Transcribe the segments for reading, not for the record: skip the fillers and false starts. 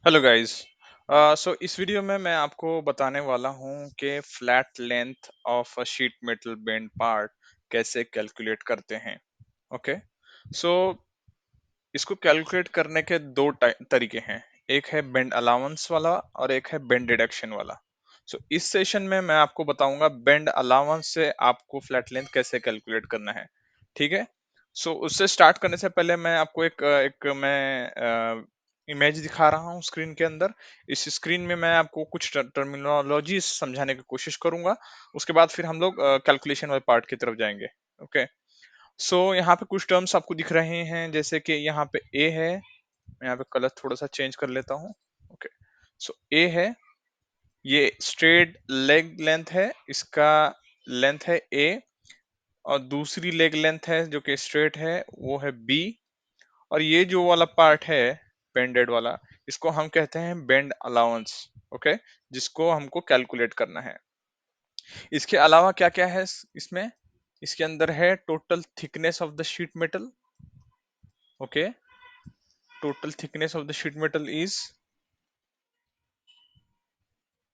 Hello guys. सो इस video में मैं आपको बताने वाला हूँ कि flat length of a sheet metal bend part कैसे कैलकुलेट करते हैं। ओके। सो इसको कैलकुलेट करने के दो तरीके हैं। एक है बेंड अलाउंस वाला और एक है बेंड डिडक्शन वाला। सो इस सेशन में मैं आपको बताऊंगा बेंड अलाउंस से आपको फ्लैट लेंथ कैसे कैलकुलेट करना है। ठीक है। सो उससे स्टार्ट करने से पहले मैं आपको एक मैं इमेज दिखा रहा हूँ स्क्रीन के अंदर। इस स्क्रीन में मैं आपको कुछ टर्मिनोलॉजी समझाने की कोशिश करूंगा। उसके बाद फिर हम लोग कैलकुलेशन वाले पार्ट की तरफ जाएंगे। ओके। सो यहाँ पे कुछ टर्म्स आपको दिख रहे हैं, जैसे कि यहाँ पे ए है। मैं यहाँ पे कलर थोड़ा सा चेंज कर लेता हूँ। ओके। सो ए है, ये स्ट्रेट लेग लेंथ है, इसका लेंथ है ए। और दूसरी लेग लेंथ है जो कि स्ट्रेट है, वो है बी। और ये जो वाला पार्ट है बेंडेड वाला, इसको हम कहते हैं बेंड अलाउंस। ओके। जिसको हमको कैलकुलेट करना है। इसके अलावा क्या क्या है इसमें, इसके अंदर है total thickness of the sheet metal. Okay. Total thickness of the sheet metal is,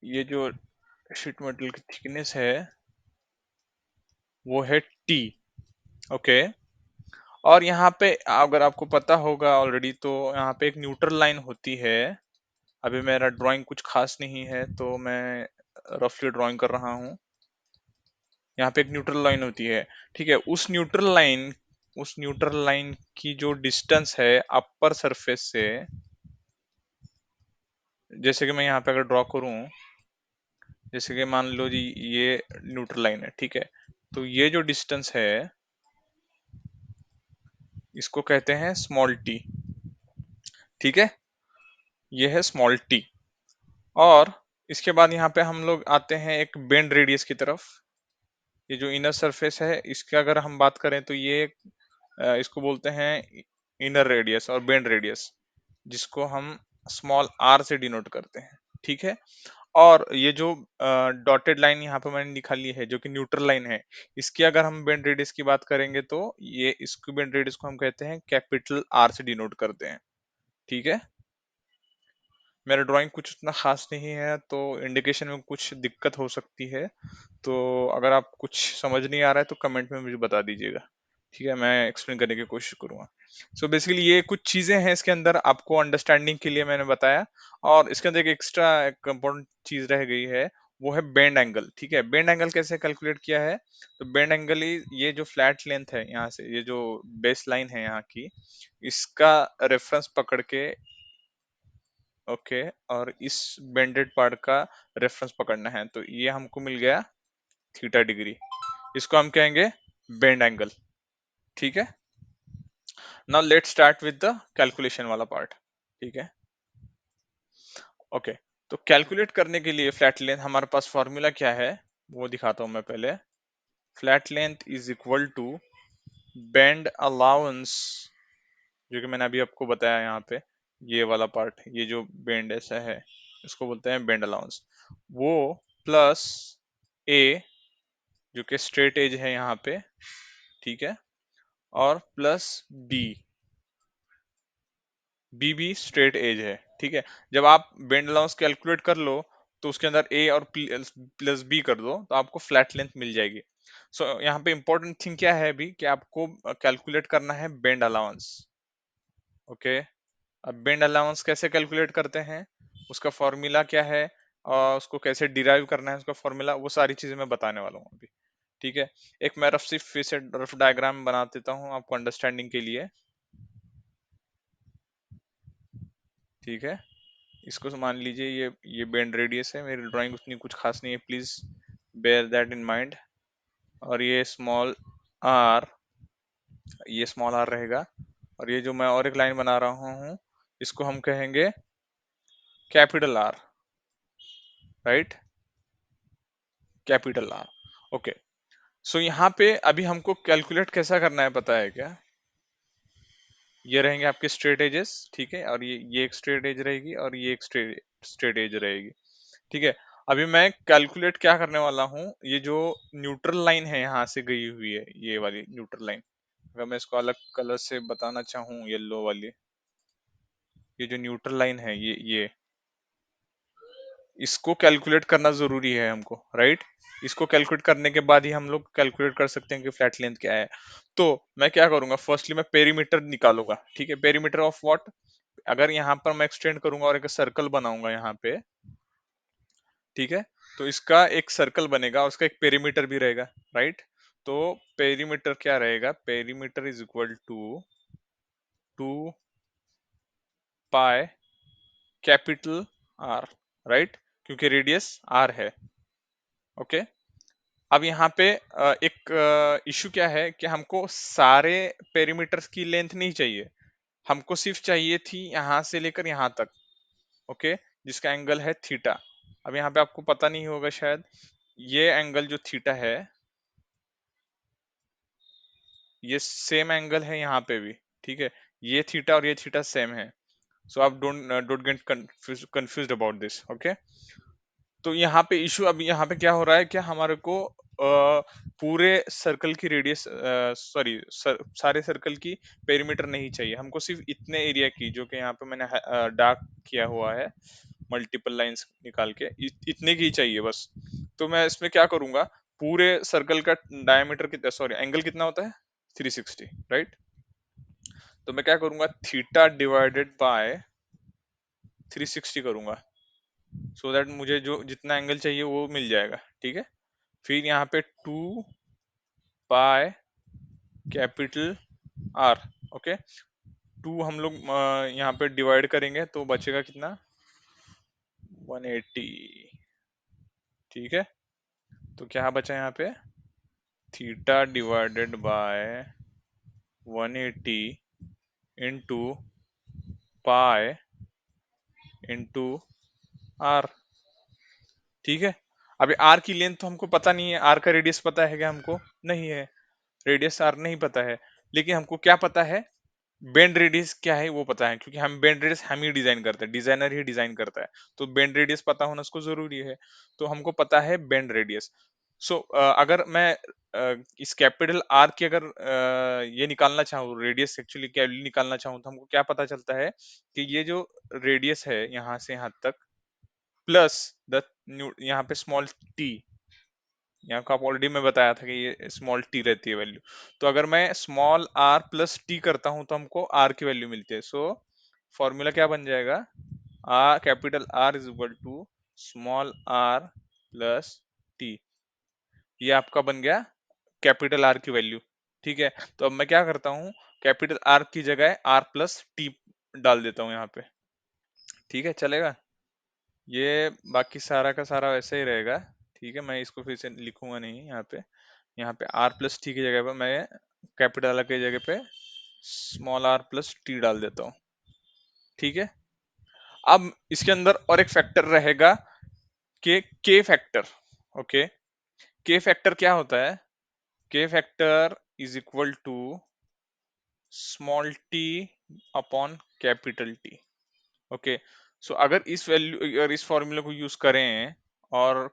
ये जो शीट मेटल की थिकनेस है वो है टी। ओके। और यहाँ पे अगर आपको पता होगा ऑलरेडी, तो यहाँ पे एक न्यूट्रल लाइन होती है। अभी मेरा ड्राइंग कुछ खास नहीं है तो मैं रफली ड्राइंग कर रहा हूँ। यहाँ पे एक न्यूट्रल लाइन होती है। ठीक है। उस न्यूट्रल लाइन की जो डिस्टेंस है अपर सरफेस से, जैसे कि मैं यहाँ पे अगर ड्रॉ करूँ, जैसे कि मान लो जी ये न्यूट्रल लाइन है। ठीक है। तो ये जो डिस्टेंस है इसको कहते हैं स्मॉल टी। ठीक है। ये है स्मॉल टी। और इसके बाद यहाँ पे हम लोग आते हैं एक बेंड रेडियस की तरफ। ये जो इनर सरफेस है इसके अगर हम बात करें तो ये इसको बोलते हैं इनर रेडियस और बेंड रेडियस, जिसको हम स्मॉल आर से डिनोट करते हैं। ठीक है। और ये जो डॉटेड लाइन यहाँ पे मैंने निकाली है जो कि न्यूट्रल लाइन है, इसकी अगर हम बेंड रेडियस की बात करेंगे तो ये इसकी बेंड रेडियस को हम कहते हैं कैपिटल आर से डिनोट करते हैं। ठीक है। मेरा ड्राइंग कुछ उतना खास नहीं है तो इंडिकेशन में कुछ दिक्कत हो सकती है। तो अगर आप कुछ समझ नहीं आ रहा है तो कमेंट में मुझे बता दीजिएगा। ठीक है, मैं एक्सप्लेन करने की कोशिश करूंगा। सो बेसिकली ये कुछ चीजें हैं इसके अंदर, आपको अंडरस्टैंडिंग के लिए मैंने बताया। और इसके अंदर एक एक्स्ट्रा एक इम्पोर्टेंट चीज रह गई है, वो है बेंड एंगल। ठीक है। बेंड एंगल कैसे कैलकुलेट किया है, तो बेंड एंगल ये जो फ्लैट लेंथ है यहाँ से, ये जो बेस लाइन है यहाँ की, इसका रेफरेंस पकड़ के, ओके, और इस बेंडेड पार्ट का रेफरेंस पकड़ना है। तो ये हमको मिल गया थीटा डिग्री। इसको हम कहेंगे बेंड एंगल। ठीक है। Now let's start with the calculation वाला पार्ट। ठीक है। ओके। तो कैलकुलेट करने के लिए फ्लैट लेंथ हमारे पास फॉर्मूला क्या है वो दिखाता हूं मैं पहले। Flat length is equal to bend allowance, जो कि मैंने अभी आपको बताया यहाँ पे। ये वाला पार्ट, ये जो बेंड ऐसा है, इसको बोलते हैं बेंड अलाउंस। वो प्लस ए, जो कि स्ट्रेट एज है यहाँ पे। ठीक है। और प्लस बी, बी भी स्ट्रेट एज है। ठीक है। जब आप बेंड अलाउंस कैलकुलेट कर लो तो उसके अंदर ए और प्लस बी कर दो तो आपको फ्लैट लेंथ मिल जाएगी। सो यहाँ पे इंपॉर्टेंट थिंग क्या है अभी, कि आपको कैलकुलेट करना है बेंड अलाउंस। ओके। अब बेंड अलाउंस कैसे कैलकुलेट करते हैं, उसका फॉर्मूला क्या है, और उसको कैसे डिराइव करना है उसका फॉर्मूला, वो सारी चीजें मैं बताने वाला हूँ अभी। ठीक है। एक मैं रफ डायग्राम बना देता हूँ आपको अंडरस्टैंडिंग के लिए। ठीक है। इसको मान लीजिए ये बेंड रेडियस है। मेरी ड्राइंग उतनी कुछ खास नहीं है, please bear that in mind. और ये स्मॉल आर, ये स्मॉल आर रहेगा। और ये जो मैं और एक लाइन बना रहा हूँ, इसको हम कहेंगे capital R. Right. Capital R. Okay. So यहाँ पे अभी हमको कैलकुलेट कैसा करना है पता है क्या, ये रहेंगे आपके स्ट्रेट एजेस। ठीक है। और ये एक स्ट्रेट एज रहेगी और ये एक स्ट्रेट एज रहेगी। ठीक है। अभी मैं कैलकुलेट क्या करने वाला हूँ, ये जो न्यूट्रल लाइन है यहाँ से गई हुई है, ये वाली न्यूट्रल लाइन, अगर मैं इसको अलग कलर से बताना चाहूँ, येलो वाली, ये जो न्यूट्रल लाइन है ये इसको कैलकुलेट करना जरूरी है हमको, राइट। इसको कैलकुलेट करने के बाद ही हम लोग कैलकुलेट कर सकते हैं कि फ्लैट लेंथ क्या है। तो मैं क्या करूंगा, फर्स्टली मैं पेरीमीटर निकालूंगा, ठीक है। पेरीमीटर ऑफ व्हाट, अगर यहाँ पर मैं एक्सटेंड करूंगा और एक सर्कल बनाऊंगा यहाँ पे, ठीक है। तो इसका एक सर्कल बनेगा, उसका एक पेरीमीटर भी रहेगा, राइट। तो पेरीमीटर क्या रहेगा, perimeter is equal to 2 pi capital R, right, क्योंकि रेडियस आर है। ओके। अब यहाँ पे एक इशू क्या है कि हमको सारे पेरीमीटर्स की लेंथ नहीं चाहिए, हमको सिर्फ चाहिए थी यहाँ से लेकर यहाँ तक, ओके, जिसका एंगल है थीटा। अब यहाँ पे आपको पता नहीं होगा शायद, ये एंगल जो थीटा है, ये सेम एंगल है यहाँ पे भी, ठीक है। ये थीटा और ये थीटा सेम है। सो आप don't get confused about this, okay. तो यहाँ पे इशू, अब यहाँ पे क्या हो रहा है कि हमारे को पूरे सर्कल की रेडियस, सॉरी, सारे सर्कल की पेरीमीटर नहीं चाहिए, हमको सिर्फ इतने एरिया की, जो कि यहाँ पे मैंने डार्क किया हुआ है मल्टीपल लाइंस निकाल के, इतने की ही चाहिए बस। तो मैं इसमें क्या करूंगा, पूरे सर्कल का डायमीटर कितना, सॉरी एंगल कितना होता है, 360, राइट। तो मैं क्या करूंगा, थीटा डिवाइडेड बाय 360 करूंगा, सो दैट मुझे जो जितना एंगल चाहिए वो मिल जाएगा, ठीक है। फिर यहाँ पे 2 पाई कैपिटल आर, ओके। 2 हम लोग यहाँ पे डिवाइड करेंगे तो बचेगा कितना, 180, ठीक है। तो क्या बचा यहाँ पे, theta divided by 180 into pi into R, ठीक है। अभी आर की लेंथ तो हमको पता नहीं है, आर का रेडियस पता है क्या हमको, नहीं है, रेडियस आर नहीं पता है। लेकिन हमको क्या पता है, बेंड रेडियस क्या है वो पता है, क्योंकि हम बेंड रेडियस हम ही डिजाइन करते हैं, डिजाइनर ही डिजाइन करता है। तो बेंड रेडियस पता होना उसको जरूरी है। तो हमको पता है बेंड रेडियस। सो अगर मैं इस कैपिटल आर की अगर ये निकालना चाहूँ, रेडियस एक्चुअली क्या निकालना चाहूँ, तो हमको क्या पता चलता है कि ये जो रेडियस है यहाँ से यहाँ तक, प्लस द यहाँ पे स्मॉल टी, यहाँ को आप ऑलरेडी मैं बताया था कि ये स्मॉल टी रहती है वैल्यू। तो अगर मैं स्मॉल आर प्लस टी करता हूं तो हमको आर की वैल्यू मिलती है। सो फॉर्मूला क्या बन जाएगा, R capital R is equal to small R plus T. ये आपका बन गया कैपिटल आर की वैल्यू, ठीक है। तो अब मैं क्या करता हूँ, कैपिटल आर की जगह आर प्लस टी डाल देता हूँ यहाँ पे, ठीक है, चलेगा। ये बाकी सारा का सारा वैसे ही रहेगा, ठीक है। मैं इसको फिर से लिखूंगा नहीं यहाँ पे, यहाँ पे आर प्लस टी की जगह पे मैं कैपिटल की जगह पे स्मॉल आर प्लस टी डाल देता हूँ, ठीक है। अब इसके अंदर और एक फैक्टर रहेगा, के फैक्टर, ओके। के फैक्टर क्या होता है, K factor is equal to small T upon capital T, okay. So अगर इस वैल्यू, अगर इस फॉर्मूले को यूज करें और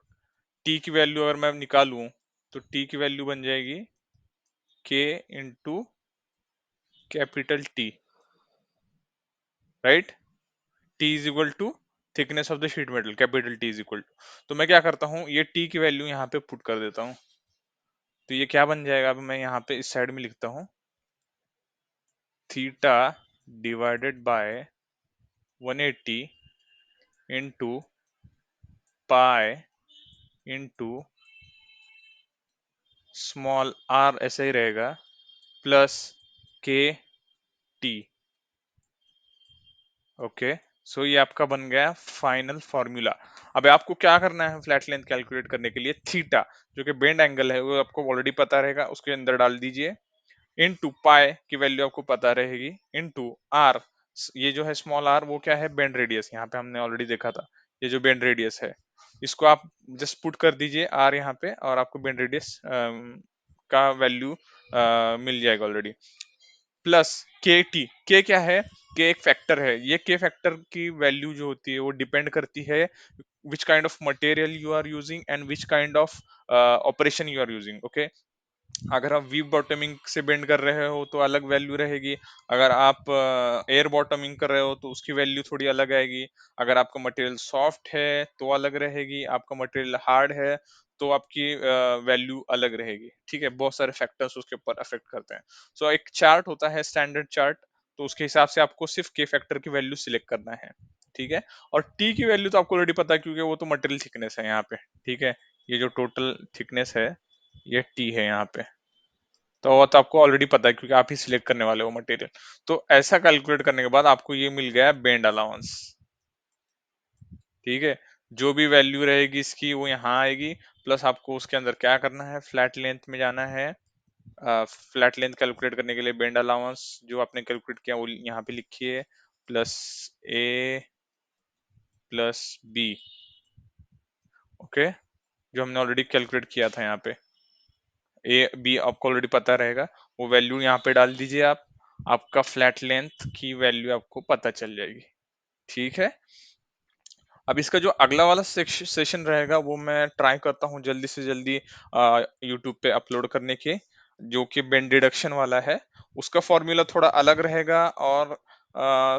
टी की वैल्यू अगर मैं निकालूं, तो टी की वैल्यू बन जाएगी K into capital T, right. T is equal to thickness of the sheet metal, capital T is equal to, तो मैं क्या करता हूँ, ये टी की वैल्यू यहाँ पे पुट कर देता हूँ। तो ये क्या बन जाएगा, अब मैं यहाँ पे इस साइड में लिखता हूँ, theta divided by 180 into pi into small R, ऐसे ही रहेगा, प्लस के टी, ओके। सो ये आपका बन गया फाइनल फॉर्मूला। अब आपको क्या करना है, फ्लैट लेंथ कैलकुलेट करने के लिए थीटा, जो कि बेंड एंगल है, वो आपको ऑलरेडी पता रहेगा, उसके अंदर डाल दीजिए, इनटू पाई की वैल्यू आपको पता रहेगी, इनटू आर, ये जो है स्मॉल आर, वो क्या है, बेंड रेडियस, यहाँ पे हमने ऑलरेडी देखा था, ये जो बेंड रेडियस है, इसको आप जस्ट पुट कर दीजिए आर यहाँ पे, और आपको बेंड रेडियस का वैल्यू मिल जाएगा ऑलरेडी, प्लस के टी। के क्या है, के एक फैक्टर है, ये के फैक्टर की वैल्यू जो होती है वो डिपेंड करती है which kind of material you are using and which kind of operation you are using, okay. अगर आप वी बॉटमिंग से बेंड कर रहे हो तो अलग वैल्यू रहेगी। अगर आप एयर बॉटमिंग कर रहे हो तो उसकी वैल्यू थोड़ी अलग आएगी। अगर आपका मटेरियल सॉफ्ट है तो अलग रहेगी, आपका मटेरियल हार्ड है तो आपकी वैल्यू अलग रहेगी। ठीक है, बहुत सारे फैक्टर्स उसके ऊपर अफेक्ट करते हैं। सो एक चार्ट होता है, स्टैंडर्ड चार्ट, तो उसके हिसाब से आपको सिर्फ के फैक्टर की वैल्यू सिलेक्ट करना है। ठीक है, और टी की वैल्यू तो आपको ऑलरेडी पता है क्योंकि वो तो मटेरियल थिकनेस है यहाँ पे। ठीक है, ये जो टोटल थिकनेस है ये टी है यहाँ पे, तो वो तो आपको ऑलरेडी पता है क्योंकि आप ही सिलेक्ट करने वाले हो मटेरियल। तो ऐसा कैलकुलेट करने के बाद आपको ये मिल गया बेंड अलाउंस। ठीक है, जो भी वैल्यू रहेगी इसकी वो यहाँ आएगी, प्लस आपको उसके अंदर क्या करना है, फ्लैट लेंथ में जाना है। फ्लैट लेंथ कैलकुलेट करने के लिए बेंड अलाउंस जो आपने कैलकुलेट किया वो यहाँ पे लिखिए, प्लस ए प्लस बी। ओके, जो हमने ऑलरेडी कैलकुलेट किया था यहाँ पे, ए बी आपको ऑलरेडी पता रहेगा, वो वैल्यू यहाँ पे डाल दीजिए आप। आपका फ्लैट लेंथ की वैल्यू आपको पता चल जाएगी। ठीक है, अब इसका जो अगला वाला सेशन रहेगा वो मैं ट्राई करता हूँ जल्दी से जल्दी यूट्यूब पे अपलोड करने के, जो कि बेंड डिडक्शन वाला है। उसका फॉर्मूला थोड़ा अलग रहेगा और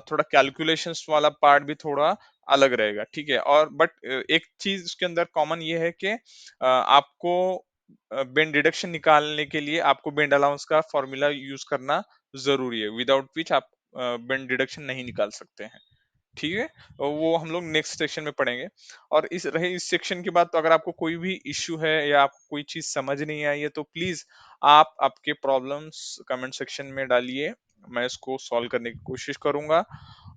थोड़ा कैलकुलेशंस वाला पार्ट भी थोड़ा अलग रहेगा। ठीक है, और बट एक चीज उसके अंदर कॉमन ये है कि आपको बेंड डिडक्शन निकालने के लिए आपको बेंड अलाउंस का फॉर्मूला यूज करना जरूरी है, विदाउट विच आप बेंड डिडक्शन नहीं निकाल सकते हैं। ठीक है, और वो हम लोग नेक्स्ट सेक्शन में पढ़ेंगे। और इस रहे इस सेक्शन की बात, तो अगर आपको कोई भी इश्यू है या आपको कोई चीज समझ नहीं आई है तो प्लीज आप आपके प्रॉब्लम्स कमेंट सेक्शन में डालिए, मैं इसको सॉल्व करने की कोशिश करूंगा।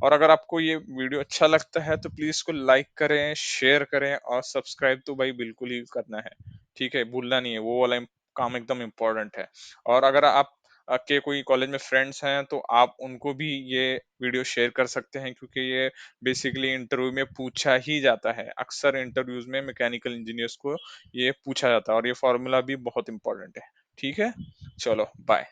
और अगर आपको ये वीडियो अच्छा लगता है तो प्लीज इसको लाइक करें, शेयर करें और सब्सक्राइब तो भाई बिल्कुल ही करना है। ठीक है, भूलना नहीं है, वो वाला काम एकदम इम्पोर्टेंट है। और अगर आप के कोई कॉलेज में फ्रेंड्स हैं तो आप उनको भी ये वीडियो शेयर कर सकते हैं, क्योंकि ये बेसिकली इंटरव्यू में पूछा ही जाता है। अक्सर इंटरव्यूज में मैकेनिकल इंजीनियर्स को ये पूछा जाता है और ये फॉर्मूला भी बहुत इंपॉर्टेंट है। ठीक है, चलो बाय।